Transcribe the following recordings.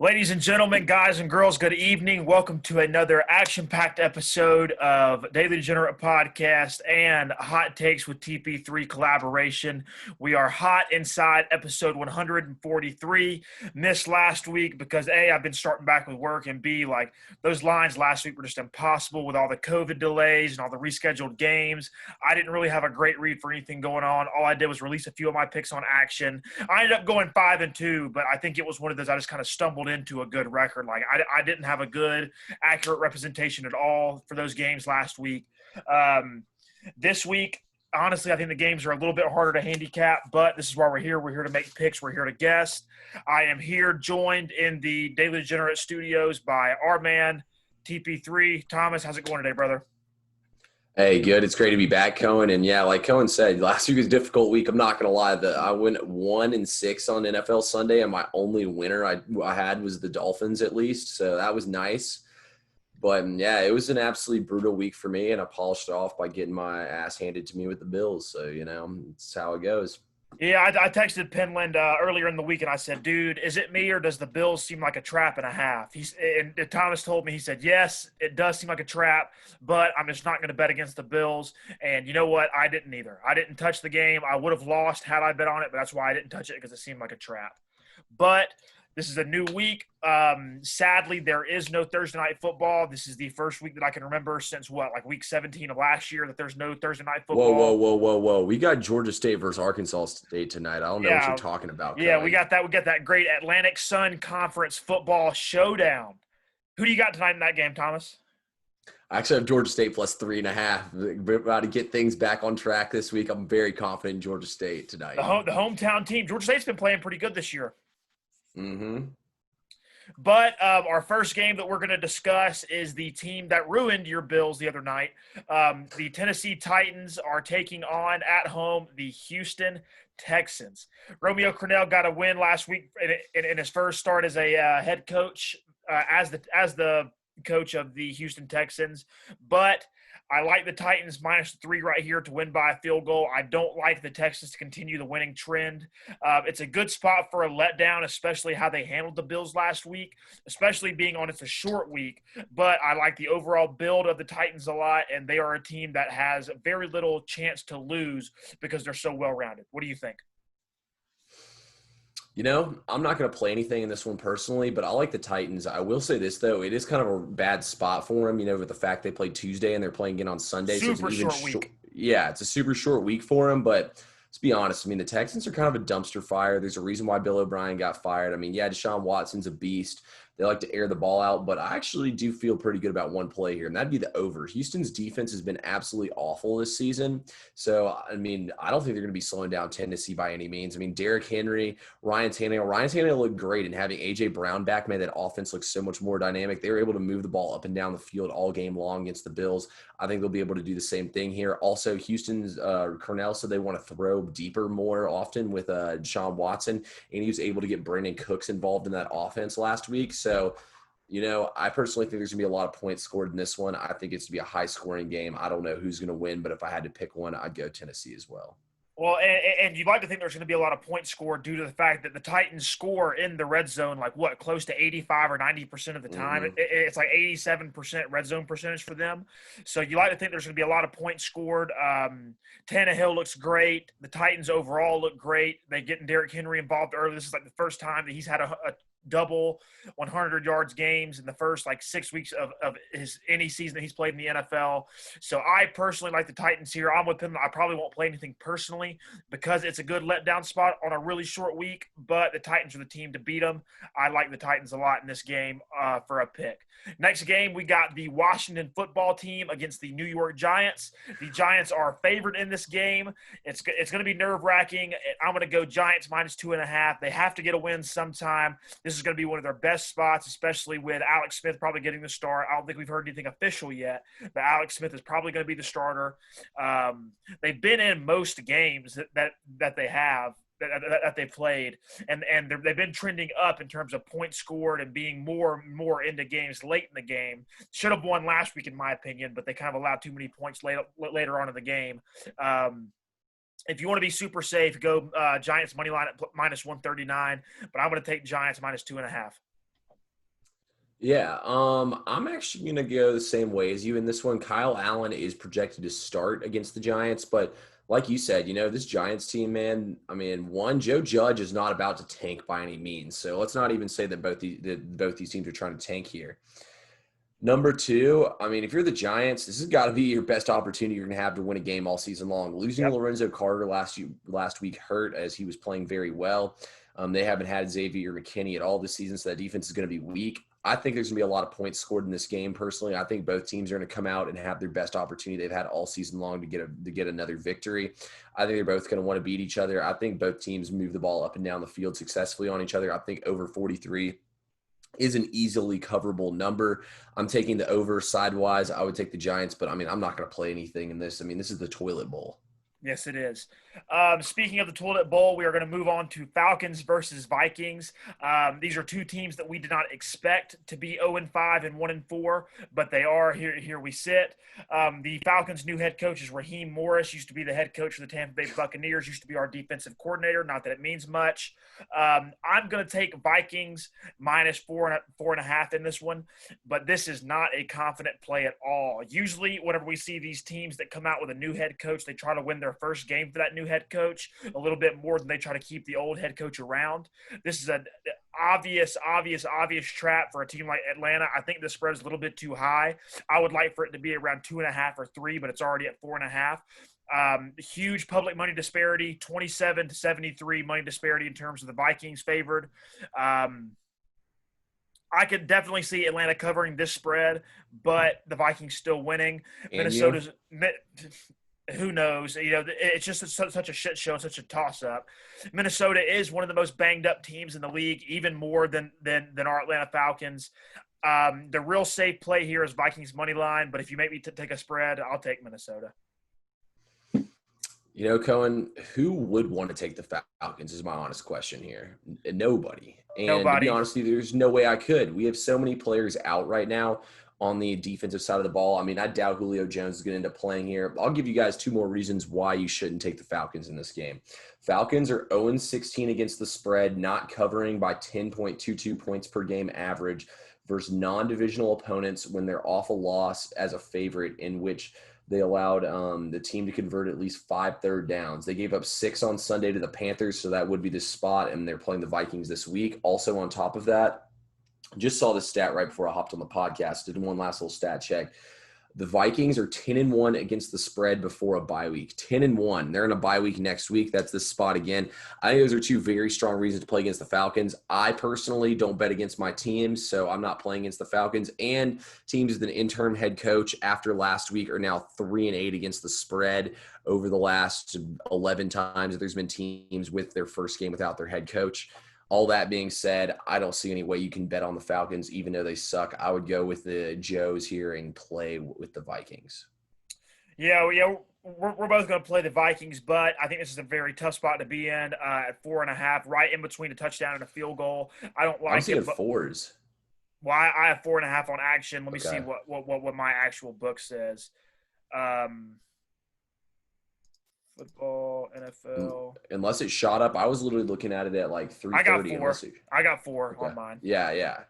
Ladies and gentlemen, guys and girls, good evening. Welcome to another action-packed episode of Daily Degenerate Podcast and Hot Takes with TP3 collaboration. We are hot inside episode 143. Missed last week because A, I've been starting back with work, and B, like those lines last week were just impossible with all the COVID delays and all the rescheduled games. I didn't really have a great read for anything going on. All I did was release a few of my picks on action. I ended up going 5-2, but I think it was one of those I just kind of stumbled into a good record. Like I didn't have a good, accurate representation at all for those games last week. This week, honestly, I think the games are a little bit harder to handicap, but this is why we're here. We're here to make picks. We're here to guess. I am here joined in the Daily Degenerate studios by our man, TP3. Thomas, how's it going today, brother? Hey, good. It's great to be back, Cohen. And yeah, like Cohen said, last week was a difficult week. I'm not going to lie. I went 1-6 on NFL Sunday, and my only winner I had was the Dolphins, at least. So that was nice. But yeah, it was an absolutely brutal week for me, and I polished it off by getting my ass handed to me with the Bills. So, it's how it goes. Yeah, I texted Penland earlier in the week, and I said, dude, is it me or does the Bills seem like a trap and a half? And Thomas told me, he said, yes, it does seem like a trap, but I'm just not going to bet against the Bills. And you know what? I didn't either. I didn't touch the game. I would have lost had I bet on it, but that's why I didn't touch it, because it seemed like a trap. But this is a new week. Sadly, there is no Thursday night football. This is the first week that I can remember since week 17 of last year that there's no Thursday night football. Whoa. We got Georgia State versus Arkansas State tonight. I don't know what you're talking about, Yeah, Cohen. we got that great Atlantic Sun Conference football showdown. Who do you got tonight in that game, Thomas? I actually have Georgia State plus 3.5. We're about to get things back on track this week. I'm very confident in Georgia State tonight. The hometown team. Georgia State's been playing pretty good this year. Mm-hmm. But our first game that we're going to discuss is the team that ruined your Bills the other night. The Tennessee Titans are taking on, at home, the Houston Texans. Romeo Crennel got a win last week in his first start as a head coach, as the coach of the Houston Texans. But I like the Titans -3 right here to win by a field goal. I don't like the Texans to continue the winning trend. It's a good spot for a letdown, especially how they handled the Bills last week, especially being on it's a short week. But I like the overall build of the Titans a lot, and they are a team that has very little chance to lose because they're so well-rounded. What do you think? I'm not going to play anything in this one personally, but I like the Titans. I will say this, though. It is kind of a bad spot for them, with the fact they played Tuesday and they're playing again on Sunday. Super short week. Yeah, it's a super short week for them, but let's be honest. The Texans are kind of a dumpster fire. There's a reason why Bill O'Brien got fired. Deshaun Watson's a beast. They like to air the ball out, but I actually do feel pretty good about one play here, and that'd be the over. Houston's defense has been absolutely awful this season. So, I don't think they're going to be slowing down Tennessee by any means. Derrick Henry, Ryan Tannehill looked great, and having A.J. Brown back made that offense look so much more dynamic. They were able to move the ball up and down the field all game long against the Bills. I think they'll be able to do the same thing here. Also, Houston's Cornell said they want to throw deeper more often with Deshaun Watson, and he was able to get Brandon Cooks involved in that offense last week. So, I personally think there's going to be a lot of points scored in this one. I think it's to be a high-scoring game. I don't know who's going to win, but if I had to pick one, I'd go Tennessee as well. Well, and you'd like to think there's going to be a lot of points scored due to the fact that the Titans score in the red zone close to 85 or 90% of the time. Mm-hmm. It's like 87% red zone percentage for them. So you like to think there's going to be a lot of points scored. Tannehill looks great. The Titans overall look great. They're getting Derrick Henry involved early. This is like the first time that he's had a double 100 yards games in the first 6 weeks of any season that he's played in the NFL. So I personally like the Titans here. I'm with them. I probably won't play anything personally because it's a good letdown spot on a really short week, but the Titans are the team to beat them. I like the Titans a lot in this game for a pick. Next game, we got the Washington football team against the New York Giants. The Giants are favored in this game. It's going to be nerve-wracking. I'm going to go Giants -2.5. They have to get a win sometime. This is going to be one of their best spots, especially with Alex Smith probably getting the start. I don't think we've heard anything official yet, but Alex Smith is probably going to be the starter. They've been in most games that they have. That they played, and they've been trending up in terms of points scored and being more into games late in the game. Should have won last week, in my opinion, but they kind of allowed too many points later on in the game. If you want to be super safe, go Giants money line at -139, but I'm going to take Giants -2.5. Yeah, I'm actually gonna go the same way as you in this one. Kyle Allen is projected to start against the Giants, but like you said, this Giants team, man. I mean, one, Joe Judge is not about to tank by any means. So let's not even say that both these teams are trying to tank here. Number two, I mean, if you're the Giants, this has got to be your best opportunity you're going to have to win a game all season long. Losing Yep. Lorenzo Carter last week hurt as he was playing very well. They haven't had Xavier McKinney at all this season, so that defense is going to be weak. I think there's going to be a lot of points scored in this game. Personally, I think both teams are going to come out and have their best opportunity they've had all season long to get another victory. I think they're both going to want to beat each other. I think both teams move the ball up and down the field successfully on each other. I think over 43 is an easily coverable number. I'm taking the over sidewise. I would take the Giants, but I mean, I'm not going to play anything in this. I mean, this is the toilet bowl. Yes, it is. Speaking of the toilet bowl, we are going to move on to Falcons versus Vikings. These are two teams that we did not expect to be 0-5 and 1-4, but they are. Here we sit. The Falcons' new head coach is Raheem Morris. Used to be the head coach for the Tampa Bay Buccaneers. Used to be our defensive coordinator. Not that it means much. I'm going to take Vikings minus 4.5 in this one, but this is not a confident play at all. Usually, whenever we see these teams that come out with a new head coach, they try to win their first game for that new head coach a little bit more than they try to keep the old head coach around. This is an obvious trap for a team like Atlanta. I think the spread is a little bit too high. I would like for it to be around 2.5 or 3, but it's already at 4.5. Huge public money disparity, 27-73 money disparity in terms of the Vikings favored. I could definitely see Atlanta covering this spread, but the Vikings still winning. And Minnesota's who knows? It's just such a shit show, such a toss-up. Minnesota is one of the most banged-up teams in the league, even more than our Atlanta Falcons. The real safe play here is Vikings money line, but if you make me take a spread, I'll take Minnesota. Cohen, who would want to take the Falcons is my honest question here. Nobody. And Nobody. To be honest with you, there's no way I could. We have so many players out right now on the defensive side of the ball. I mean, I doubt Julio Jones is going to end up playing here. I'll give you guys two more reasons why you shouldn't take the Falcons in this game. Falcons are 0-16 against the spread, not covering by 10.22 points per game average versus non-divisional opponents when they're off a loss as a favorite, in which they allowed the team to convert at least 5 third downs. They gave up 6 on Sunday to the Panthers, so that would be the spot, and they're playing the Vikings this week. Also on top of that, just saw this stat right before I hopped on the podcast, did one last little stat check. The Vikings are 10-1 against the spread before a bye week. 10-1. They're in a bye week next week. That's the spot again. I think those are two very strong reasons to play against the Falcons. I personally don't bet against my teams, so I'm not playing against the Falcons. And teams with an interim head coach after last week are now 3-8 against the spread over the last 11 times that there's been teams with their first game without their head coach. All that being said, I don't see any way you can bet on the Falcons, even though they suck. I would go with the Joes here and play with the Vikings. Yeah, we're both going to play the Vikings, but I think this is a very tough spot to be in at 4.5, right in between a touchdown and a field goal. I don't like I'm seeing it. But, fours. well, I have 4.5 on action. Let me Okay. see what my actual book says. Football, NFL. Unless it shot up. I was literally looking at it at like 3:30. I got 4 Okay. on mine. Yeah.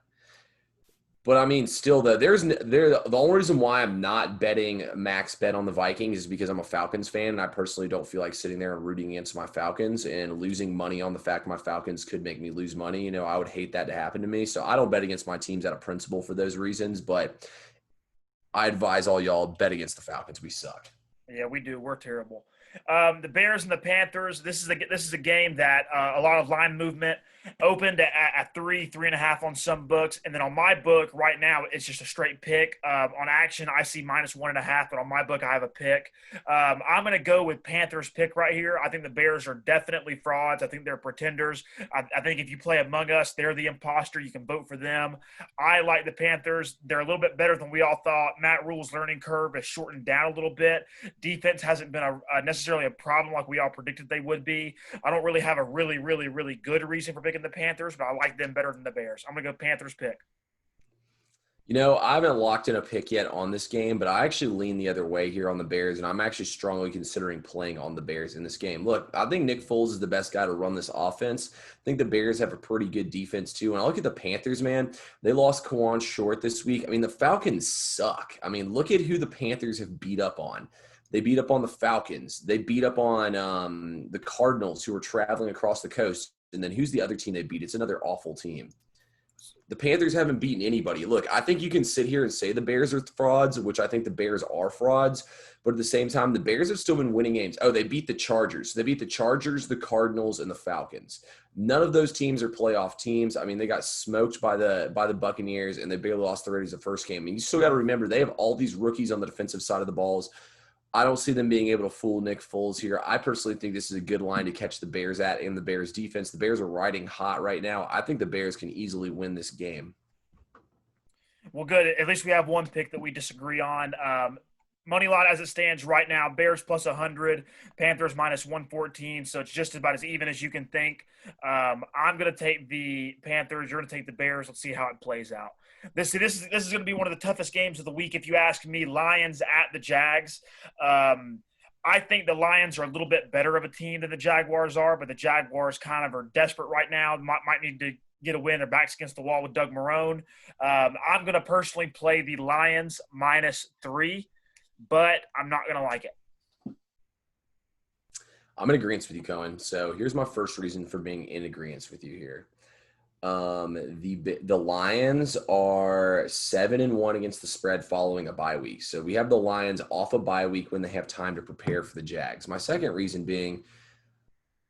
But I mean, still, the only reason why I'm not betting max bet on the Vikings is because I'm a Falcons fan, and I personally don't feel like sitting there and rooting against my Falcons and losing money on the fact my Falcons could make me lose money. I would hate that to happen to me. So I don't bet against my teams out of principle for those reasons. But I advise all y'all bet against the Falcons. We suck. Yeah, we do. We're terrible. The Bears and the Panthers. This is a game that a lot of line movement opened at 3.5 on some books, and then on my book right now it's just a straight pick. On action I see -1.5, but on my book I have a pick. I'm going to go with Panthers pick right here. I think the Bears are definitely frauds. I think they're pretenders. I think if you play Among Us, they're the imposter. You can vote for them. I like the Panthers. They're a little bit better than we all thought. Matt Rule's learning curve has shortened down a little bit. Defense hasn't been necessarily a problem like we all predicted they would be. I don't really have a really good reason for picking the Panthers, but I like them better than the Bears. I'm going to go Panthers pick. I haven't locked in a pick yet on this game, but I actually lean the other way here on the Bears, and I'm actually strongly considering playing on the Bears in this game. Look, I think Nick Foles is the best guy to run this offense. I think the Bears have a pretty good defense, too. And I look at the Panthers, man. They lost Cohen Short this week. I mean, the Falcons suck. I mean, look at who the Panthers have beat up on. They beat up on the Falcons. They beat up on the Cardinals, who were traveling across the coast. And then who's the other team they beat? It's another awful team. The Panthers haven't beaten anybody. Look, I think you can sit here and say the Bears are frauds, which I think the Bears are frauds. But at the same time, the Bears have still been winning games. Oh, they beat the Chargers. They beat the Chargers, the Cardinals, and the Falcons. None of those teams are playoff teams. I mean, they got smoked by the Buccaneers, and they barely lost the Raiders the first game. I mean, you still got to remember, they have all these rookies on the defensive side of the balls. I don't see them being able to fool Nick Foles here. I personally think this is a good line to catch the Bears at in the Bears defense. The Bears are riding hot right now. I think the Bears can easily win this game. Well, good. At least we have one pick that we disagree on. Money line as it stands right now, Bears plus 100, Panthers minus 114. So it's just about as even as you can think. I'm going to take the Panthers. You're going to take the Bears. Let's see how it plays out. This is going to be one of the toughest games of the week. If you ask me, Lions at the Jags. I think the Lions are a little bit better of a team than the Jaguars are, but the Jaguars kind of are desperate right now. Might need to get a win. Their back's against the wall with Doug Marrone. I'm going to personally play the Lions -3, but I'm not going to like it. I'm in agreement with you, Cohen. So here's my first reason for being in agreement with you here. The Lions are 7-1 against the spread following a bye week. So we have the Lions off a bye week when they have time to prepare for the Jags. My second reason being,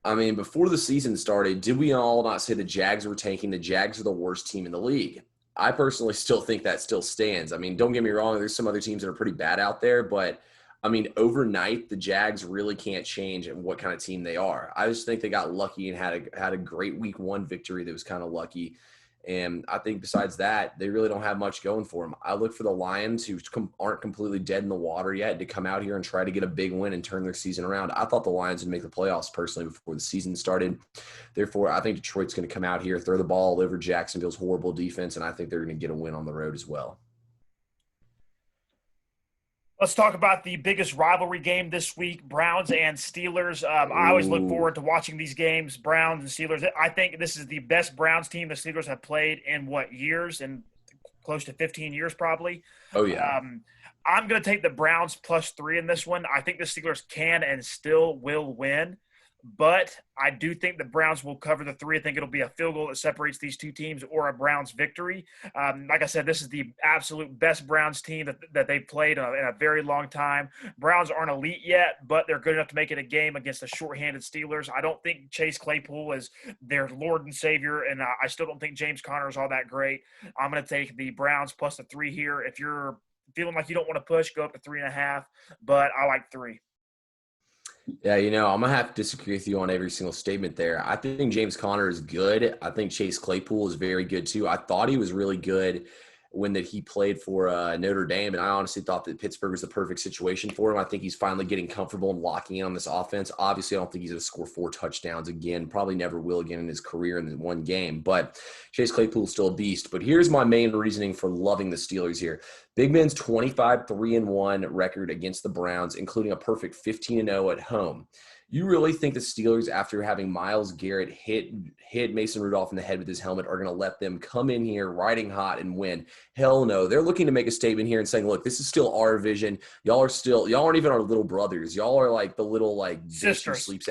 I mean, before the season started, did we all not say the Jags were tanking? The Jags are the worst team in the league. I personally still think that still stands. I mean, don't get me wrong. There's some other teams that are pretty bad out there, but I mean, overnight, the Jags really can't change what kind of team they are. I just think they got lucky and had a great week 1 victory that was kind of lucky. And I think besides that, they really don't have much going for them. I look for the Lions, who aren't completely dead in the water yet, to come out here and try to get a big win and turn their season around. I thought the Lions would make the playoffs personally before the season started. Therefore, I think Detroit's going to come out here, throw the ball all over Jacksonville's horrible defense, and I think they're going to get a win on the road as well. Let's talk about the biggest rivalry game this week, Browns and Steelers. I always look forward to watching these games, Browns and Steelers. I think this is the best Browns team the Steelers have played in years? In close to 15 years probably. Oh, yeah. I'm going to take the Browns +3 in this one. I think the Steelers can and still will win. But I do think the Browns will cover the 3. I think it'll be a field goal that separates these two teams or a Browns victory. Like I said, this is the absolute best Browns team that they've played in a very long time. Browns aren't elite yet, but they're good enough to make it a game against the shorthanded Steelers. I don't think Chase Claypool is their Lord and Savior, and I still don't think James Conner is all that great. I'm going to take the Browns +3 here. If you're feeling like you don't want to push, go up to 3.5, but I like 3. Yeah, I'm going to have to disagree with you on every single statement there. I think James Conner is good. I think Chase Claypool is very good too. I thought he was really good when he played for Notre Dame, and I honestly thought that Pittsburgh was the perfect situation for him. I think he's finally getting comfortable and locking in on this offense. Obviously, I don't think he's going to score 4 touchdowns again. Probably never will again in his career in one game. But Chase Claypool's still a beast. But here's my main reasoning for loving the Steelers here. Big Ben's 25-3-1 record against the Browns, including a perfect 15-0 at home. You really think the Steelers, after having Myles Garrett hit Mason Rudolph in the head with his helmet, are going to let them come in here riding hot and win? Hell no. They're looking to make a statement here and saying, look, this is still our vision. Y'all aren't even our little brothers. Y'all are like the little bitch who sleeps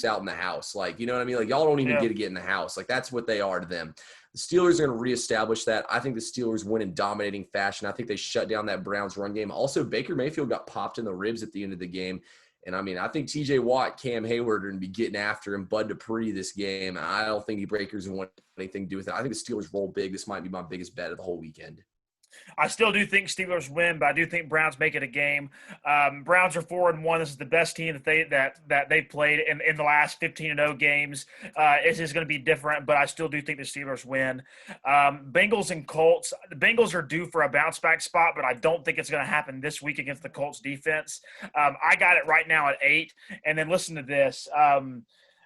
out in the house. Like, you know what I mean? Like, y'all don't even get in the house. Like, that's what they are to them. The Steelers are going to reestablish that. I think the Steelers win in dominating fashion. I think they shut down that Browns run game. Also, Baker Mayfield got popped in the ribs at the end of the game. And, I think T.J. Watt, Cam Hayward are going to be getting after him, Bud Dupree this game. I don't think the Breakers want anything to do with it. I think the Steelers roll big. This might be my biggest bet of the whole weekend. I still do think Steelers win, but I do think Browns make it a game. Browns are 4-1. This is the best team that they've played in the last 15-0 games. This is going to be different, but I still do think the Steelers win. Bengals and Colts. The Bengals are due for a bounce back spot, but I don't think it's going to happen this week against the Colts defense. I got it right now at 8. And then listen to this.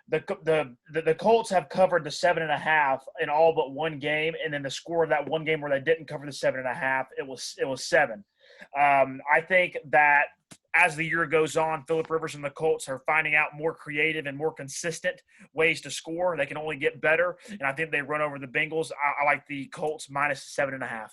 The Colts have covered the 7.5 in all but one game, and then the score of that one game where they didn't cover the 7.5, it was 7. I think that as the year goes on, Phillip Rivers and the Colts are finding out more creative and more consistent ways to score. They can only get better, and I think they run over the Bengals. I like the Colts minus 7.5.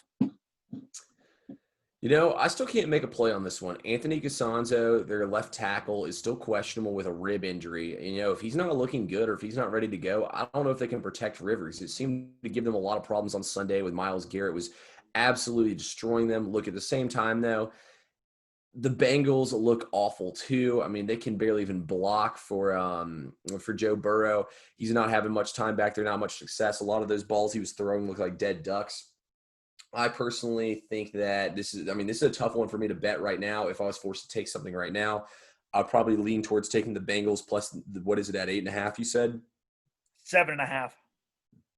I still can't make a play on this one. Anthony Costanzo, their left tackle, is still questionable with a rib injury. If he's not looking good or if he's not ready to go, I don't know if they can protect Rivers. It seemed to give them a lot of problems on Sunday with Myles Garrett was absolutely destroying them. Look, at the same time, though, the Bengals look awful too. I mean, they can barely even block for Joe Burrow. He's not having much time back there, not much success. A lot of those balls he was throwing look like dead ducks. I personally think that this is a tough one for me to bet right now. If I was forced to take something right now, I'd probably lean towards taking the Bengals plus, what is it, at 8.5, you said? 7.5.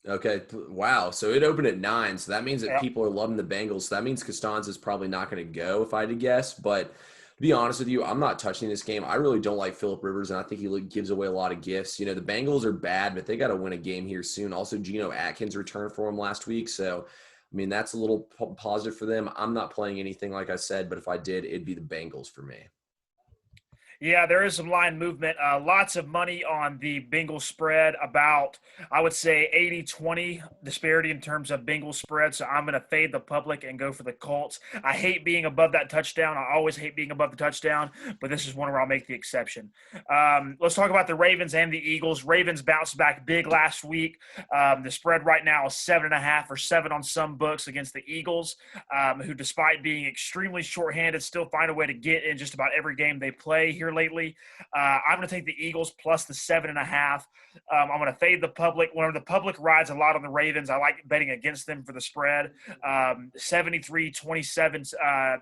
Okay. Wow. So it opened at 9. So that means that Yep. people are loving the Bengals. So that means Costanza's probably not going to go, if I had to guess. But to be honest with you, I'm not touching this game. I really don't like Phillip Rivers, and I think he gives away a lot of gifts. The Bengals are bad, but they got to win a game here soon. Also, Geno Atkins returned for him last week. So, that's a little positive for them. I'm not playing anything, like I said, but if I did, it'd be the Bengals for me. Yeah, there is some line movement. Lots of money on the Bengals spread, about, I would say, 80-20 disparity in terms of Bengals spread. So I'm going to fade the public and go for the Colts. I hate being above that touchdown. I always hate being above the touchdown, but this is one where I'll make the exception. Let's talk about the Ravens and the Eagles. Ravens bounced back big last week. The spread right now is 7.5 or 7 on some books against the Eagles, who, despite being extremely shorthanded, still find a way to get in just about every game they play here lately. I'm going to take the Eagles plus the 7.5. I'm going to fade the public. Whenever the public rides a lot on the Ravens, I like betting against them for the spread. 73-27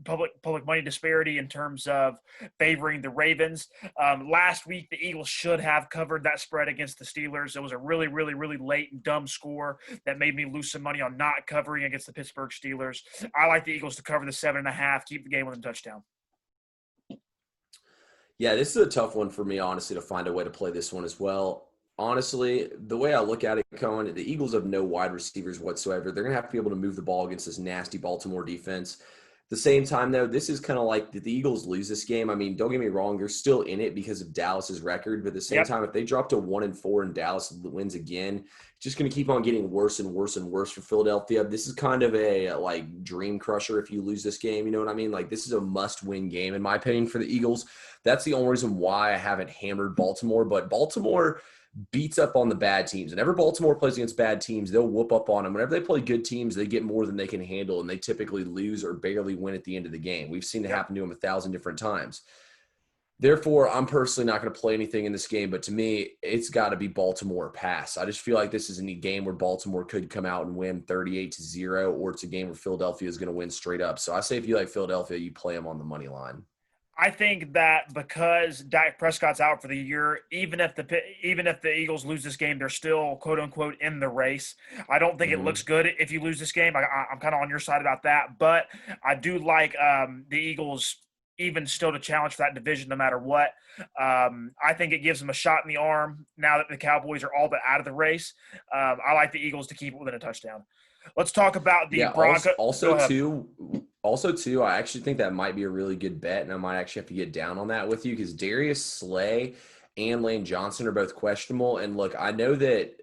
public money disparity in terms of favoring the Ravens. Last week, the Eagles should have covered that spread against the Steelers. It was a really, really, really late and dumb score that made me lose some money on not covering against the Pittsburgh Steelers. I like the Eagles to cover the 7.5, keep the game with a touchdown. Yeah, this is a tough one for me, honestly, to find a way to play this one as well. Honestly, the way I look at it, Cohen, the Eagles have no wide receivers whatsoever. They're going to have to be able to move the ball against this nasty Baltimore defense. At the same time, though, this is kind of like, did the Eagles lose this game? Don't get me wrong, they're still in it because of Dallas's record. But at the same time, if they drop to 1-4 and Dallas wins again, it's just going to keep on getting worse and worse and worse for Philadelphia. This is kind of a dream crusher if you lose this game. You know what I mean? This is a must-win game, in my opinion, for the Eagles. That's the only reason why I haven't hammered Baltimore. But Baltimore beats up on the bad teams. Whenever Baltimore plays against bad teams, they'll whoop up on them. Whenever they play good teams, they get more than they can handle, and they typically lose or barely win at the end of the game. We've seen it happen to them 1,000 different times. Therefore, I'm personally not going to play anything in this game, but to me, it's got to be Baltimore pass. I just feel like this is a game where Baltimore could come out and win 38-0, or it's a game where Philadelphia is going to win straight up. So I say if you like Philadelphia, you play them on the money line. I think that because Dak Prescott's out for the year, even if the Eagles lose this game, they're still, quote unquote, in the race. I don't think it looks good if you lose this game. I'm kind of on your side about that, but I do like the Eagles even still to challenge for that division no matter what. I think it gives them a shot in the arm now that the Cowboys are all but out of the race. I like the Eagles to keep it within a touchdown. Let's talk about the Broncos. Also, too, I actually think that might be a really good bet, and I might actually have to get down on that with you because Darius Slay and Lane Johnson are both questionable. And look, I know that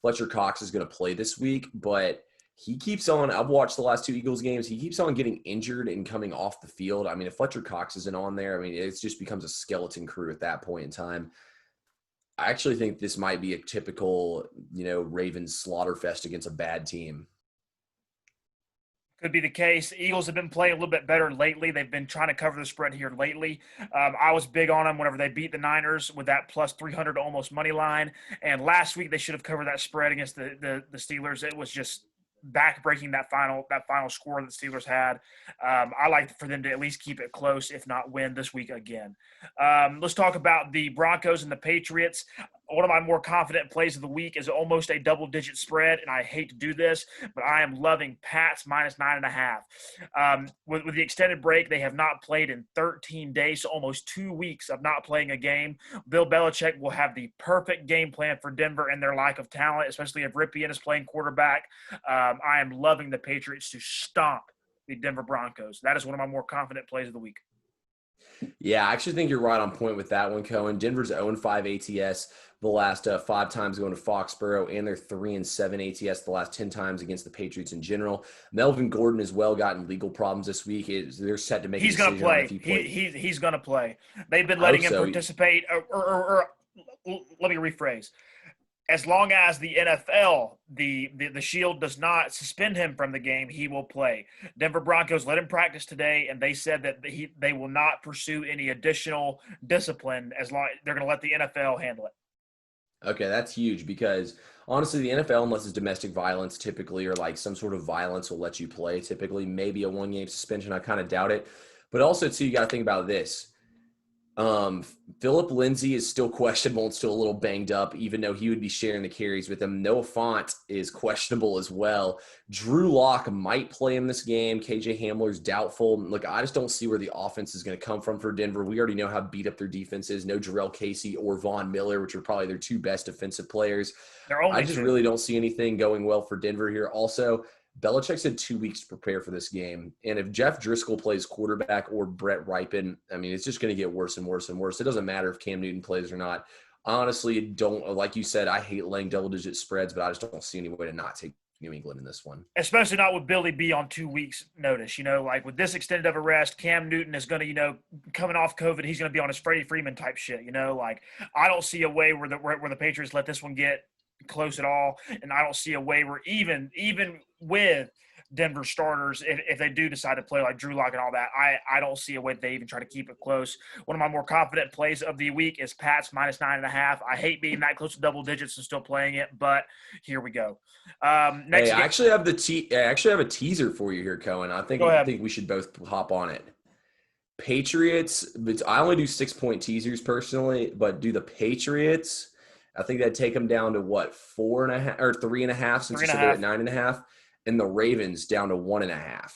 Fletcher Cox is going to play this week, but he keeps on. I've watched the last 2 Eagles games. He keeps on getting injured and coming off the field. If Fletcher Cox isn't on there, it just becomes a skeleton crew at that point in time. I actually think this might be a typical, Ravens slaughter fest against a bad team. Could be the case. Eagles have been playing a little bit better lately. They've been trying to cover the spread here lately. I was big on them whenever they beat the Niners with that plus 300 almost money line. And last week they should have covered that spread against the Steelers. It was just back-breaking that final score that the Steelers had. I like for them to at least keep it close, if not win this week again. Let's talk about the Broncos and the Patriots. one of my more confident plays of the week is almost a double-digit spread, and I hate to do this, but I am loving Pats minus 9.5. With the extended break, they have not played in 13 days, so almost 2 weeks of not playing a game. Bill Belichick will have the perfect game plan for Denver and their lack of talent, especially if Ripien is playing quarterback. I am loving the Patriots to stomp the Denver Broncos. That is one of my more confident plays of the week. Yeah, I actually think you're right on point with that one, Cohen. Denver's 0-5 ATS the last 5 times going to Foxborough, and they're 3-7 ATS the last 10 times against the Patriots in general. Melvin Gordon as well got in legal problems this week. They're set to make a decision on if he plays. He's going to play. They've been letting him participate. Or let me rephrase. As long as the NFL, the Shield does not suspend him from the game, he will play. Denver Broncos let him practice today, and they said that they will not pursue any additional discipline as long they're going to let the NFL handle it. Okay, that's huge because honestly, the NFL, unless it's domestic violence typically or like some sort of violence will let you play typically, maybe a 1-game suspension. I kind of doubt it. But also, too, you got to think about this. Philip Lindsay is still questionable and still a little banged up, even though he would be sharing the carries with him. Noah Fant is questionable as well. Drew Lock might play in this game. KJ Hamler's doubtful. Look, I just don't see where the offense is going to come from for Denver. We already know how beat up their defense is. No Jarrell Casey or Von Miller, which are probably their 2 best defensive players. I just really don't see anything going well for Denver here. Also, Belichick's had 2 weeks to prepare for this game. And if Jeff Driscoll plays quarterback or Brett Rypien, I mean, it's just going to get worse and worse and worse. It doesn't matter if Cam Newton plays or not. I honestly don't, like you said, I hate laying double-digit spreads, but I just don't see any way to not take New England in this one. Especially not with Billy B on 2 weeks notice. Like with this extended of a rest, Cam Newton is going to, coming off COVID, he's going to be on his Freddie Freeman type shit. Like I don't see a way where the Patriots let this one get close at all. And I don't see a way where even with Denver starters, if they do decide to play like Drew Lock and all that, I don't see a way that they even try to keep it close. One of my more confident plays of the week is Pats minus 9.5. I hate being that close to double digits and still playing it, but here we go. Next, I actually have a teaser for you here, Cohen. I think we should both hop on it. Patriots, I only do 6-point teasers personally, but do the Patriots, I think that'd take them down to what, 4.5 or 3.5 since you said they're at 9.5, and the Ravens down to 1.5.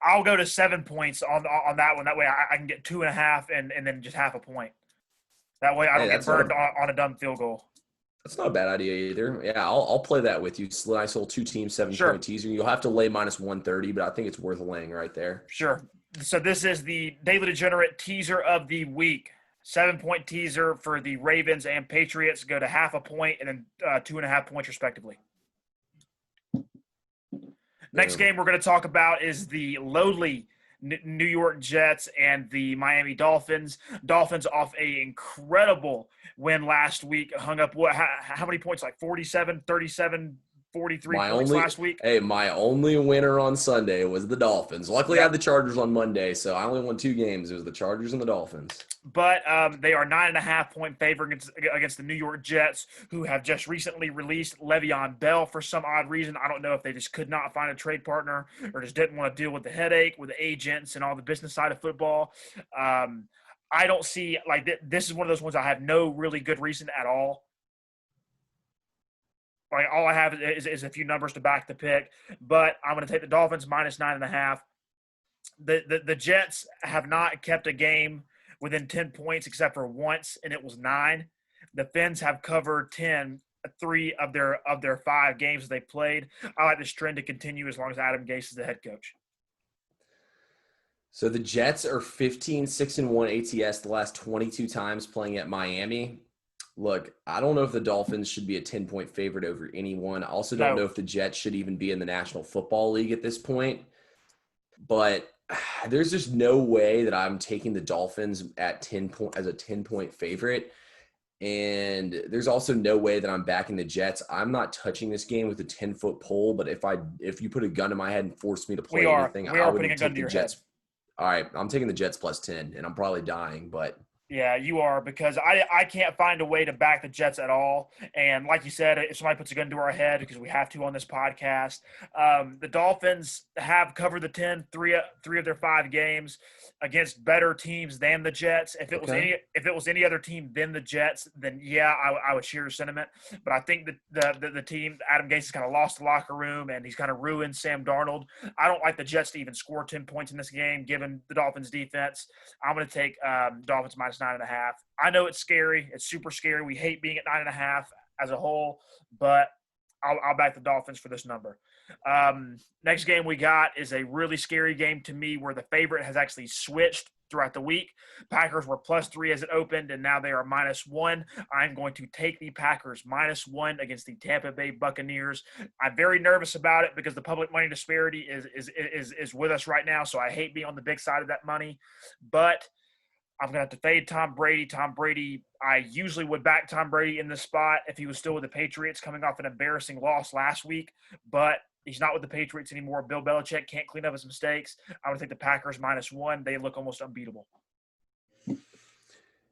I'll go to 7 points on that one. That way I can get 2.5 and then just half a point. That way I don't get burned on a dumb field goal. That's not a bad idea either. Yeah, I'll play that with you. Nice little 2-team 7-point teaser. You'll have to lay minus 130, but I think it's worth laying right there. Sure. So this is the Daily Degenerate teaser of the week. 7-point teaser for the Ravens and Patriots. Go to half a point and then 2.5 points respectively. Next game we're going to talk about is the lowly New York Jets and the Miami Dolphins. Dolphins off an incredible win last week. Hung up how many points? Like 47, 37, 43 points last week. Hey, my only winner on Sunday was the Dolphins. Luckily, I had the Chargers on Monday, so I only won 2 games. It was the Chargers and the Dolphins. But they are 9.5-point favorite against the New York Jets, who have just recently released Le'Veon Bell for some odd reason. I don't know if they just could not find a trade partner or just didn't want to deal with the headache with the agents and all the business side of football. I don't see this is one of those ones I have no really good reason at all. Like all I have is a few numbers to back the pick, but I'm going to take the Dolphins minus 9.5. The Jets have not kept a game within 10 points except for once, and it was 9. The Fins have covered 3 of their 5 games they played. I like this trend to continue as long as Adam Gase is the head coach. So the Jets are 15-6-1 ATS the last 22 times playing at Miami. Look, I don't know if the Dolphins should be a 10-point favorite over anyone. I also don't know if the Jets should even be in the National Football League at this point. But there's just no way that I'm taking the Dolphins at 10 as a 10-point favorite. And there's also no way that I'm backing the Jets. I'm not touching this game with a 10-foot pole, but if you put a gun to my head and forced me to play anything, I would take the Jets. All right, I'm taking the Jets plus 10, and I'm probably dying, but Yeah, you are, because I can't find a way to back the Jets at all. And like you said, if somebody puts a gun to our head, because we have to on this podcast, the Dolphins have covered the 3 of their 5 games against better teams than the Jets. Okay. If it was any other team than the Jets, then yeah, I would share your sentiment. But I think that the team, Adam Gase, has kind of lost the locker room, and he's kind of ruined Sam Darnold. I don't like the Jets to even score 10 points in this game, given the Dolphins' defense. I'm going to take Dolphins minus 9.5. I know it's scary. It's super scary. We hate being at 9.5 as a whole, but I'll back the Dolphins for this number. Next game we got is a really scary game to me, where the favorite has actually switched throughout the week. Packers were +3 as it opened, and now they are -1. I'm going to take the Packers -1 against the Tampa Bay Buccaneers. I'm very nervous about it because the public money disparity is with us right now, so I hate being on the big side of that money. But I'm going to have to fade Tom Brady. Tom Brady, I usually would back Tom Brady in this spot if he was still with the Patriots, coming off an embarrassing loss last week. But he's not with the Patriots anymore. Bill Belichick can't clean up his mistakes. I'm going to take the Packers -1. They look almost unbeatable.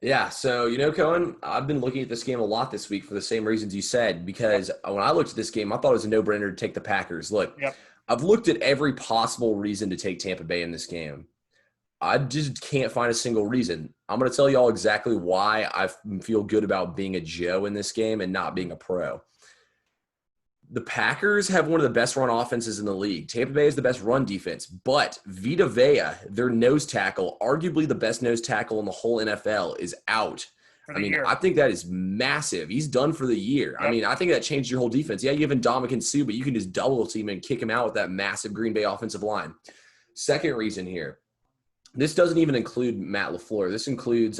Yeah, so Cohen, I've been looking at this game a lot this week for the same reasons you said, because when I looked at this game, I thought it was a no-brainer to take the Packers. Look, Yep. I've looked at every possible reason to take Tampa Bay in this game. I just can't find a single reason. I'm going to tell you all exactly why I feel good about being a Joe in this game and not being a pro. The Packers have one of the best run offenses in the league. Tampa Bay is the best run defense, but Vita Vea, their nose tackle, arguably the best nose tackle in the whole NFL, is out. I think that is massive. He's done for the year. Yep. I think that changed your whole defense. Yeah, you have Ndamukong Suh, but you can just double team and kick him out with that massive Green Bay offensive line. Second reason here. This doesn't even include Matt LaFleur. This includes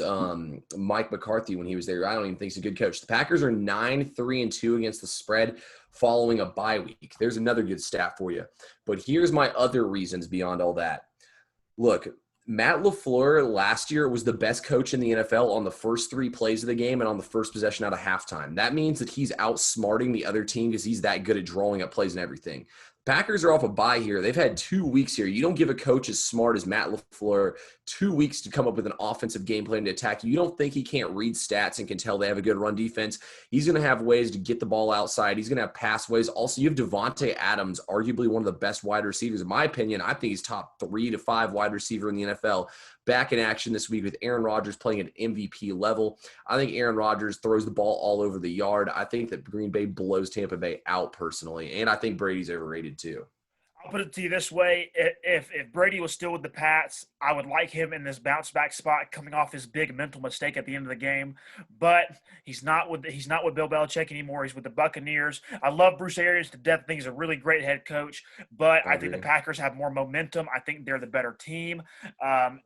Mike McCarthy when he was there. I don't even think he's a good coach. The Packers are 9-3-2 against the spread following a bye week. There's another good stat for you. But here's my other reasons beyond all that. Look, Matt LaFleur last year was the best coach in the NFL on the first 3 plays of the game and on the first possession out of halftime. That means that he's outsmarting the other team because he's that good at drawing up plays and everything. Packers are off a bye here. They've had 2 weeks here. You don't give a coach as smart as Matt LaFleur 2 weeks to come up with an offensive game plan to attack you. You don't think he can't read stats and can tell they have a good run defense. He's going to have ways to get the ball outside. He's going to have pass ways. Also, you have Devontae Adams, arguably one of the best wide receivers. In my opinion, I think he's top 3 to 5 wide receiver in the NFL. Back in action this week with Aaron Rodgers playing at MVP level. I think Aaron Rodgers throws the ball all over the yard. I think that Green Bay blows Tampa Bay out personally, and I think Brady's overrated too. I'll put it to you this way: if Brady was still with the Pats, I would like him in this bounce back spot, coming off his big mental mistake at the end of the game. But he's not with Bill Belichick anymore. He's with the Buccaneers. I love Bruce Arians to death. I think he's a really great head coach. But I think the Packers have more momentum. I think they're the better team. And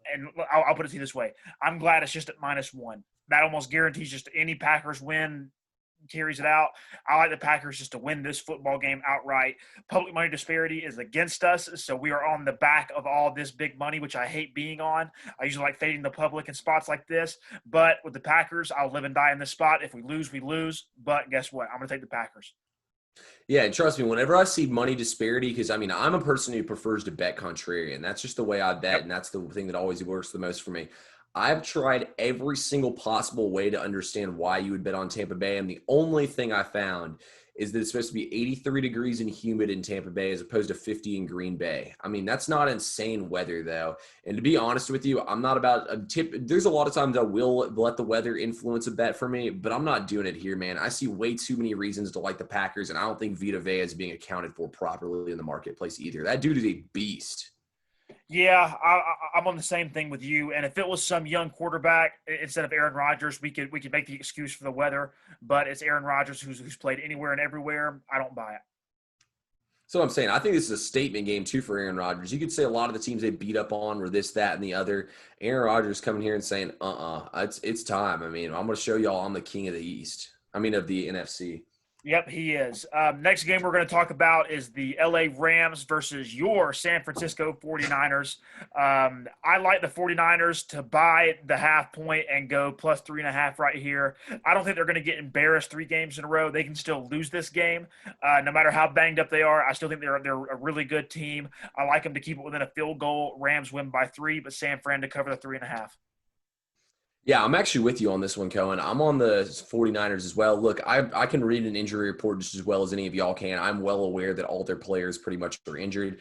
I'll put it to you this way: I'm glad it's just at -1. That almost guarantees just any Packers win carries it out. I like the Packers just to win this football game outright. Public money disparity is against us, so we are on the back of all this big money, which I hate being on. I usually like fading the public in spots like this, but with the Packers, I'll live and die in this spot. If we lose, we lose, but guess what? I'm going to take the Packers. Yeah, and trust me, whenever I see money disparity, because I'm a person who prefers to bet contrarian. That's just the way I bet, and that's the thing that always works the most for me. I've tried every single possible way to understand why you would bet on Tampa Bay, and the only thing I found is that it's supposed to be 83 degrees and humid in Tampa Bay as opposed to 50 in Green Bay. That's not insane weather, though. And to be honest with you, I'm not about a tip. There's a lot of times I will let the weather influence a bet for me, but I'm not doing it here, man. I see way too many reasons to like the Packers, and I don't think Vita Vea is being accounted for properly in the marketplace either. That dude is a beast. Yeah, I'm on the same thing with you. And if it was some young quarterback instead of Aaron Rodgers, we could make the excuse for the weather. But it's Aaron Rodgers who's played anywhere and everywhere. I don't buy it. So I'm saying, I think this is a statement game too for Aaron Rodgers. You could say a lot of the teams they beat up on were this, that, and the other. Aaron Rodgers coming here and saying, it's time. I'm going to show y'all I'm the king of the East. Of the NFC. Yep, he is. Next game we're going to talk about is the LA Rams versus your San Francisco 49ers. I like the 49ers to buy the half point and go plus 3.5 right here. I don't think they're going to get embarrassed 3 games in a row. They can still lose this game. No matter how banged up they are, I still think they're a really good team. I like them to keep it within a field goal. Rams win by 3, but San Fran to cover the 3.5. Yeah, I'm actually with you on this one, Cohen. I'm on the 49ers as well. Look, I can read an injury report just as well as any of y'all can. I'm well aware that all their players pretty much are injured.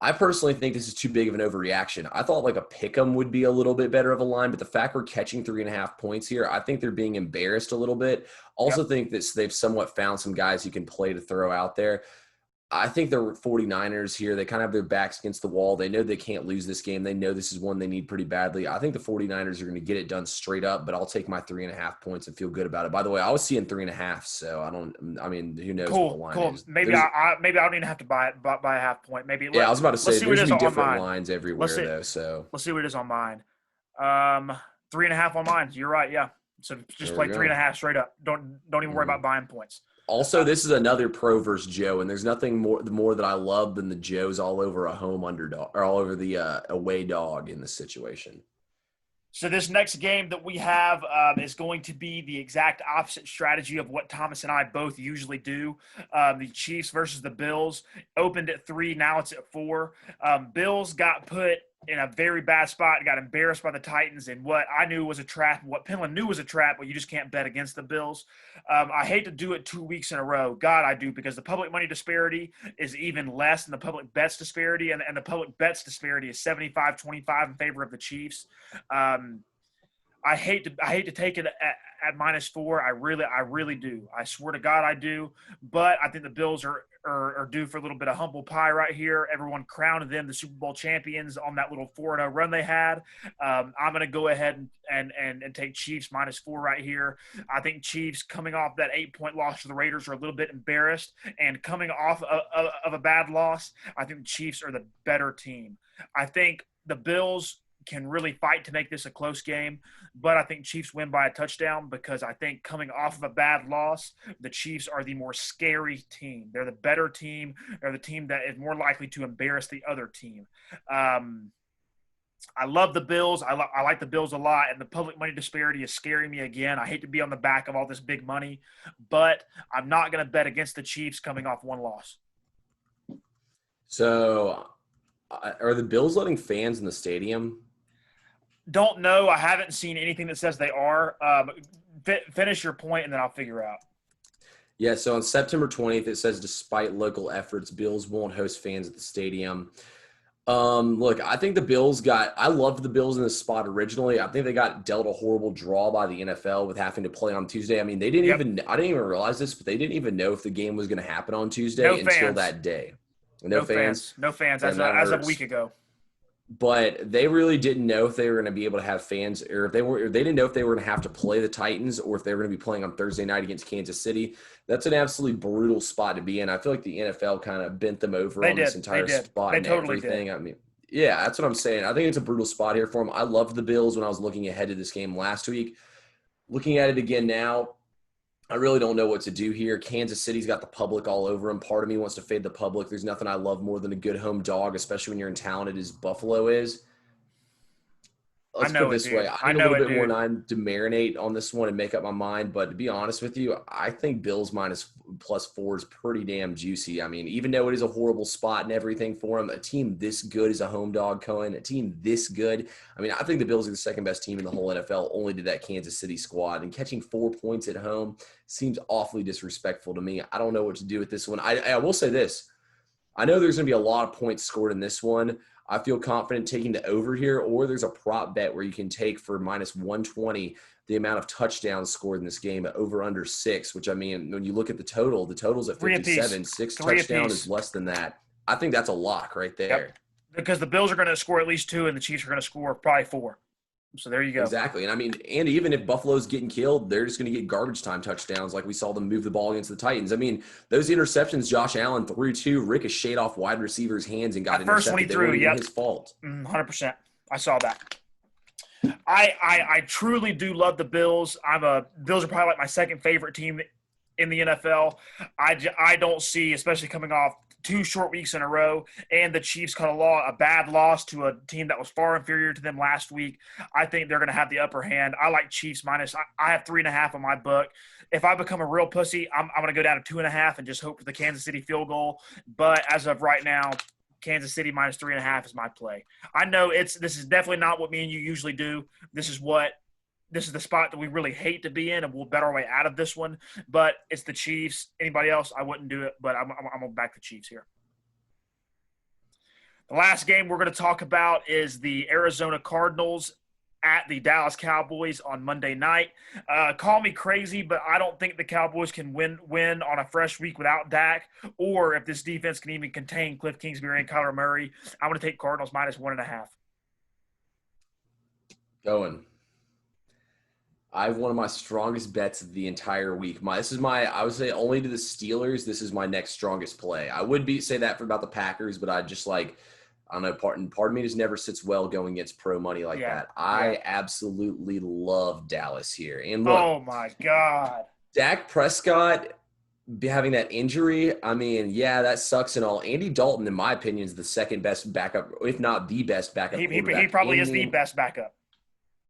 I personally think this is too big of an overreaction. I thought like a pick 'em would be a little bit better of a line, but the fact we're catching 3.5 points here, I think they're being embarrassed a little bit. Also Yep. think that they've somewhat found some guys who can play to throw out there. I think the 49ers here, they kind of have their backs against the wall. They know they can't lose this game. They know this is one they need pretty badly. I think the 49ers are going to get it done straight up, but I'll take my 3.5 points and feel good about it. By the way, I was seeing 3.5, so I mean, who knows what the Cool, line cool. is. Maybe maybe I don't even have to buy it by a half point. Maybe Yeah, I was about to let's say see what there's it going is to be on different mine. lines Let's everywhere, see. though. So Let's see what it is on mine. 3.5 on mine. You're right. Yeah. So just there we play three and go. a half straight up. Don't even worry Mhm. about buying points. Also, this is another pro versus Joe, and there's nothing more that I love than the Joes all over a home underdog or all over the away dog in this situation. So this next game that we have is going to be the exact opposite strategy of what Thomas and I both usually do. The Chiefs versus the Bills opened at 3. Now it's at 4. Bills got put in a very bad spot, got embarrassed by the Titans in what I knew was a trap, what Penland knew was a trap, but you just can't bet against the Bills. I hate to do it 2 weeks in a row. God, I do, because the public money disparity is even less than the public bets disparity, and the public bets disparity is 75-25 in favor of the Chiefs. I hate to take it at -4. I really do. I swear to God, I do. But I think the Bills are due for a little bit of humble pie right here. Everyone crowned them the Super Bowl champions on that little 4-0 run they had. I'm going to go ahead and take Chiefs -4 right here. I think Chiefs, coming off that 8-point loss to the Raiders, are a little bit embarrassed, and coming off of a bad loss, I think the Chiefs are the better team. I think the Bills can really fight to make this a close game, but I think Chiefs win by a touchdown, because I think coming off of a bad loss, the Chiefs are the more scary team. They're the better team. They're the team that is more likely to embarrass the other team. I love the Bills. I like the Bills a lot, and the public money disparity is scaring me again. I hate to be on the back of all this big money, but I'm not going to bet against the Chiefs coming off one loss. So, are the Bills letting fans in the stadium? Don't know. I haven't seen anything that says they are. Finish your point, and then I'll figure out. Yeah, so on September 20th, it says despite local efforts, Bills won't host fans at the stadium. Look, I think the Bills I loved the Bills in this spot originally. I think they got dealt a horrible draw by the NFL with having to play on Tuesday. I mean, I didn't even realize this, but they didn't even know if the game was going to happen on Tuesday until that day. No fans. No fans Damn, as of a week ago. But they really didn't know if they were going to be able to have fans, or if they didn't know if they were going to have to play the Titans, or if they were going to be playing on Thursday night against Kansas City. That's an absolutely brutal spot to be in. I feel like the NFL kind of bent them over on this entire spot and everything. I mean, yeah, that's what I'm saying. I think it's a brutal spot here for them. I loved the Bills when I was looking ahead to this game last week. Looking at it again now, I really don't know what to do here. Kansas City's got the public all over them. Part of me wants to fade the public. There's nothing I love more than a good home dog, especially when you're as talented as Buffalo is. Let's put it this way. I need a little bit more time to marinate on this one and make up my mind. But to be honest with you, I think Bills +4 is pretty damn juicy. I mean, even though it is a horrible spot and everything for them, a team this good is a home dog, Cohen. A team this good. I mean, I think the Bills are the second best team in the whole NFL, only to that Kansas City squad. And catching 4 points at home seems awfully disrespectful to me. I don't know what to do with this one. I will say this. I know there's going to be a lot of points scored in this one. I feel confident taking the over here, or there's a prop bet where you can take for -120 the amount of touchdowns scored in this game at over under 6, which, I mean, when you look at the total's at 57. 6 touchdowns is less than that. I think that's a lock right there. Yep. Because the Bills are going to score at least 2, and the Chiefs are going to score probably 4. So there you go. Exactly. And I mean, and even if Buffalo's getting killed, they're just going to get garbage time touchdowns like we saw them move the ball against the Titans. I mean, those interceptions Josh Allen threw to ricocheted off wide receivers' hands and got intercepted. First one he threw, yep. His fault. 100%. I saw that. I truly do love the Bills. Bills are probably like my second favorite team in the NFL. I don't see, especially coming off 2 short weeks in a row, and the Chiefs caught a bad loss to a team that was far inferior to them last week. I think they're going to have the upper hand. I like Chiefs minus. I have 3.5 on my book. If I become a real pussy, I'm going to go down to 2.5 and just hope for the Kansas City field goal. But as of right now, Kansas City minus 3.5 is my play. I know this is definitely not what me and you usually do. This is what this is the spot that we really hate to be in, and we'll bet our way out of this one. But it's the Chiefs. Anybody else, I wouldn't do it, but I'm going to back the Chiefs here. The last game we're going to talk about is the Arizona Cardinals at the Dallas Cowboys on Monday night. Call me crazy, but I don't think the Cowboys can win on a fresh week without Dak, or if this defense can even contain Cliff Kingsbury and Kyler Murray. I'm going to take Cardinals -1.5. Cohen. I have one of my strongest bets of the entire week. I would say only to the Steelers, this is my next strongest play. I would say that about the Packers, but I just I don't know, part of me just never sits well going against pro money like that. I absolutely love Dallas here. And look, oh my God. Dak Prescott having that injury, I mean, yeah, that sucks and all. Andy Dalton, in my opinion, is the second best backup, if not the best backup. He probably is the best backup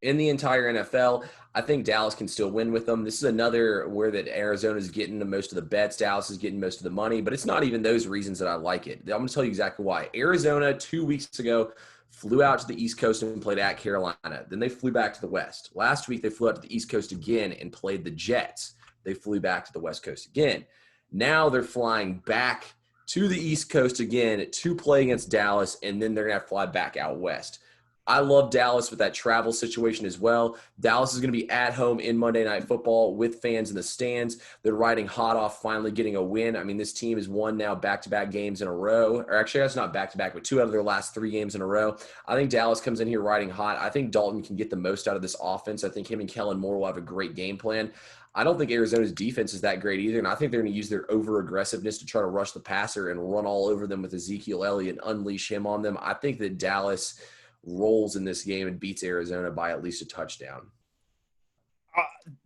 in the entire NFL. I think Dallas can still win with them. This is another where that Arizona is getting the most of the bets. Dallas is getting most of the money, but it's not even those reasons that I like it. I'm going to tell you exactly why. Arizona 2 weeks ago flew out to the East Coast and played at Carolina. Then they flew back to the West. Last week, they flew out to the East Coast again and played the Jets. They flew back to the West Coast again. Now they're flying back to the East Coast again to play against Dallas, and then they're going to have to fly back out west. I love Dallas with that travel situation as well. Dallas is going to be at home in Monday Night Football with fans in the stands. They're riding hot off finally getting a win. I mean, this team has won now back-to-back games in a row. Or actually, that's not back-to-back, but 2 out of their last 3 games in a row. I think Dallas comes in here riding hot. I think Dalton can get the most out of this offense. I think him and Kellen Moore will have a great game plan. I don't think Arizona's defense is that great either, and I think they're going to use their over-aggressiveness to try to rush the passer and run all over them with Ezekiel Elliott and unleash him on them. I think that Dallas rolls in this game and beats Arizona by at least a touchdown.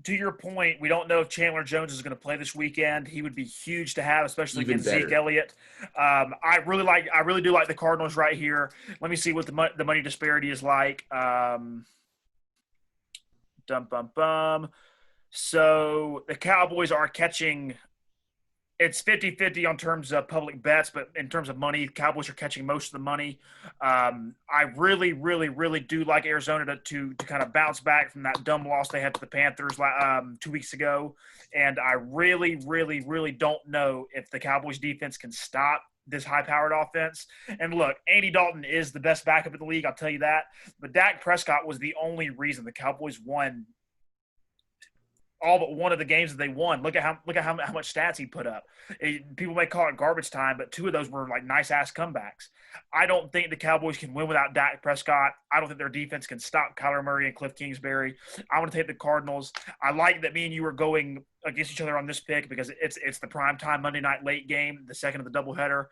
To your point, we don't know if Chandler Jones is going to play this weekend. He would be huge to have, especially against Zeke Elliott. I really do like the Cardinals right here. Let me see what the money disparity is like. So the Cowboys are catching. It's 50-50 on terms of public bets, but in terms of money, Cowboys are catching most of the money. I really, really, really do like Arizona to kind of bounce back from that dumb loss they had to the Panthers 2 weeks ago. And I really, really, really don't know if the Cowboys defense can stop this high-powered offense. And look, Andy Dalton is the best backup in the league, I'll tell you that. But Dak Prescott was the only reason the Cowboys won all but one of the games that they won. Look at how much stats he put up. People may call it garbage time, but 2 of those were like nice ass comebacks. I don't think the Cowboys can win without Dak Prescott. I don't think their defense can stop Kyler Murray and Cliff Kingsbury. I'm going to take the Cardinals. I like that me and you are going against each other on this pick because it's the primetime Monday night late game, the second of the doubleheader.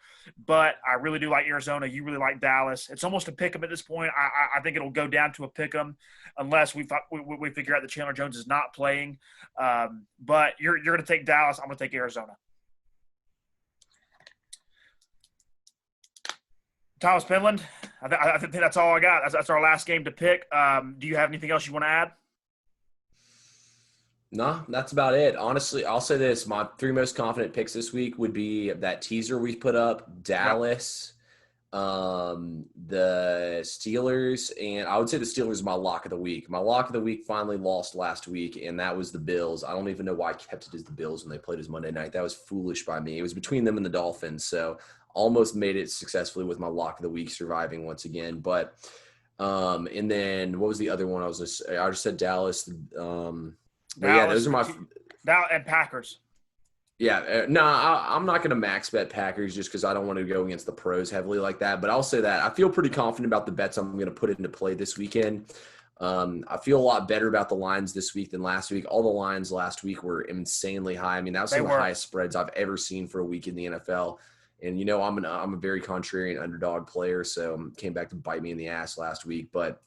But I really do like Arizona. You really like Dallas. It's almost a pick 'em at this point. I think it'll go down to a pick 'em unless we figure out that Chandler Jones is not playing. But you're going to take Dallas. I'm going to take Arizona. Thomas Penland, I think that's all I got. That's our last game to pick. Do you have anything else you want to add? No, that's about it. Honestly, I'll say this. My 3 most confident picks this week would be that teaser we put up, Dallas, the Steelers, and I would say the Steelers is my lock of the week. My lock of the week finally lost last week, and that was the Bills. I don't even know why I kept it as the Bills when they played as Monday night. That was foolish by me. It was between them and the Dolphins, so almost made it successfully with my lock of the week surviving once again. But and then what was the other one? I just said Dallas. But yeah, those are my and Packers. Yeah, no, I'm not going to max bet Packers just because I don't want to go against the pros heavily like that. But I'll say that I feel pretty confident about the bets I'm going to put into play this weekend. I feel a lot better about the lines this week than last week. All the lines last week were insanely high. I mean, that was some of the highest spreads I've ever seen for a week in the NFL. And you know, I'm a very contrarian underdog player, so came back to bite me in the ass last week. But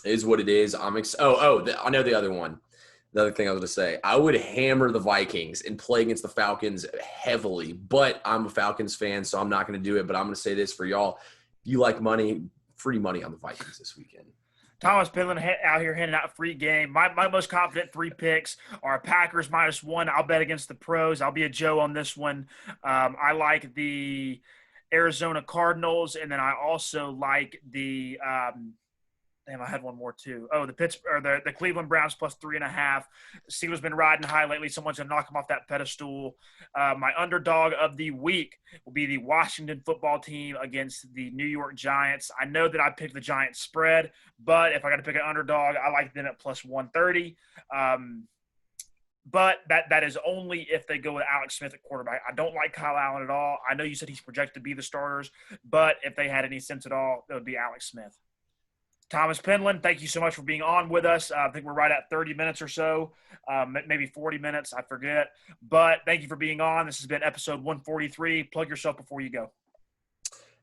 it is what it is. I know the other one. The other thing I was going to say, I would hammer the Vikings and play against the Falcons heavily, but I'm a Falcons fan, so I'm not going to do it. But I'm going to say this for y'all. If you like money, free money on the Vikings this weekend. Thomas Penland out here handing out free game. My most confident 3 picks are Packers -1. I'll bet against the pros. I'll be a Joe on this one. I like the Arizona Cardinals, and then I also like the Damn, I had one more too. Oh, the Cleveland Browns plus 3.5. Steelers been riding high lately. Someone's gonna knock them off that pedestal. My underdog of the week will be the Washington football team against the New York Giants. I know that I picked the Giants spread, but if I got to pick an underdog, I like them at plus 130. But that is only if they go with Alex Smith at quarterback. I don't like Kyle Allen at all. I know you said he's projected to be the starters, but if they had any sense at all, it would be Alex Smith. Thomas Penland, thank you so much for being on with us. I think we're right at 30 minutes or so, maybe 40 minutes. I forget. But thank you for being on. This has been episode 143. Plug yourself before you go.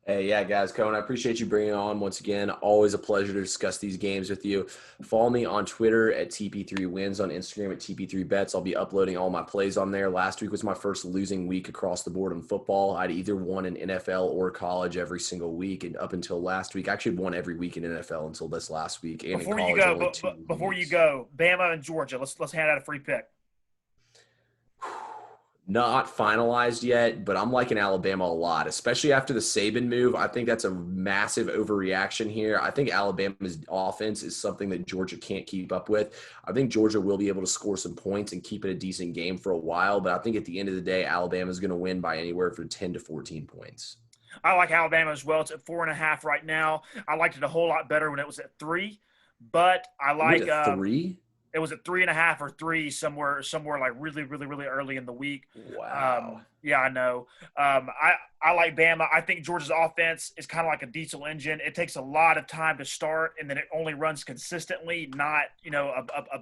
Hey, yeah, guys, Cohen, I appreciate you bringing it on once again. Always a pleasure to discuss these games with you. Follow me on Twitter at TP3Wins, on Instagram at TP3Bets. I'll be uploading all my plays on there. Last week was my first losing week across the board in football. I'd either won in NFL or college every single week, and up until last week, I actually won every week in NFL until this last week. And Before in college, you go, Bama and Georgia, let's hand out a free pick. Not finalized yet, but I'm liking Alabama a lot, especially after the Saban move. I think that's a massive overreaction here. I think Alabama's offense is something that Georgia can't keep up with. I think Georgia will be able to score some points and keep it a decent game for a while, but I think at the end of the day, Alabama's going to win by anywhere from 10 to 14 points. I like Alabama as well. It's at 4.5 right now. I liked it a whole lot better when it was at 3, but I like 3. It was at 3.5 or 3 somewhere like really, really, really early in the week. Wow. Yeah, I know. I like Bama. I think Georgia's offense is kind of like a diesel engine. It takes a lot of time to start, and then it only runs consistently, not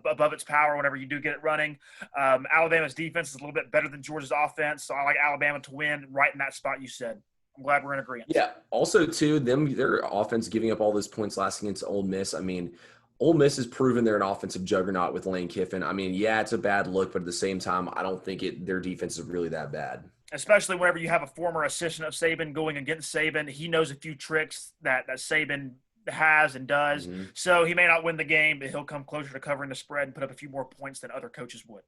above its power whenever you do get it running. Alabama's defense is a little bit better than Georgia's offense, so I like Alabama to win right in that spot you said. I'm glad we're in agreement. Yeah. Also, too, their offense giving up all those points last against Ole Miss. I mean, Ole Miss has proven they're an offensive juggernaut with Lane Kiffin. I mean, yeah, it's a bad look, but at the same time, I don't think their defense is really that bad. Especially whenever you have a former assistant of Saban going against Saban. He knows a few tricks that Saban has and does. Mm-hmm. So he may not win the game, but he'll come closer to covering the spread and put up a few more points than other coaches would.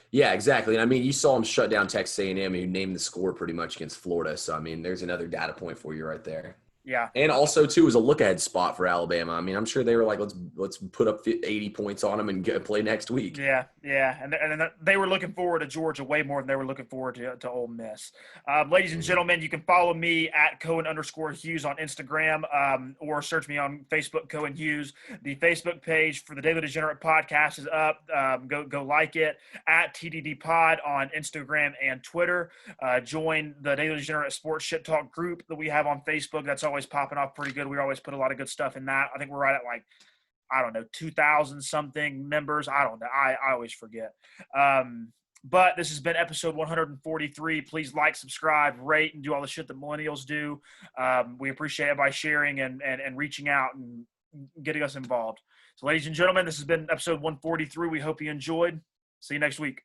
Yeah, exactly. And I mean, you saw him shut down Texas A&M, who named the score pretty much against Florida. So, I mean, there's another data point for you right there. Yeah. And also, too, was a look-ahead spot for Alabama. I mean, I'm sure they were like, let's put up 80 points on them and play next week. Yeah. And they were looking forward to Georgia way more than they were looking forward to Ole Miss. Ladies and gentlemen, you can follow me at Cohen_Hughes on Instagram, or search me on Facebook, Cohen Hughes. The Facebook page for the Daily Degenerate podcast is up. Go like it. At TDD Pod on Instagram and Twitter. Join the Daily Degenerate Sports Shit Talk group that we have on Facebook. That's always popping off pretty good. We always put a lot of good stuff in that. I think we're right at like, I don't know, 2,000 something members. I don't know. I always forget. But this has been episode 143. Please like, subscribe, rate, and do all the shit that millennials do. We appreciate it by sharing and reaching out and getting us involved. So ladies and gentlemen, this has been episode 143. We hope you enjoyed. See you next week.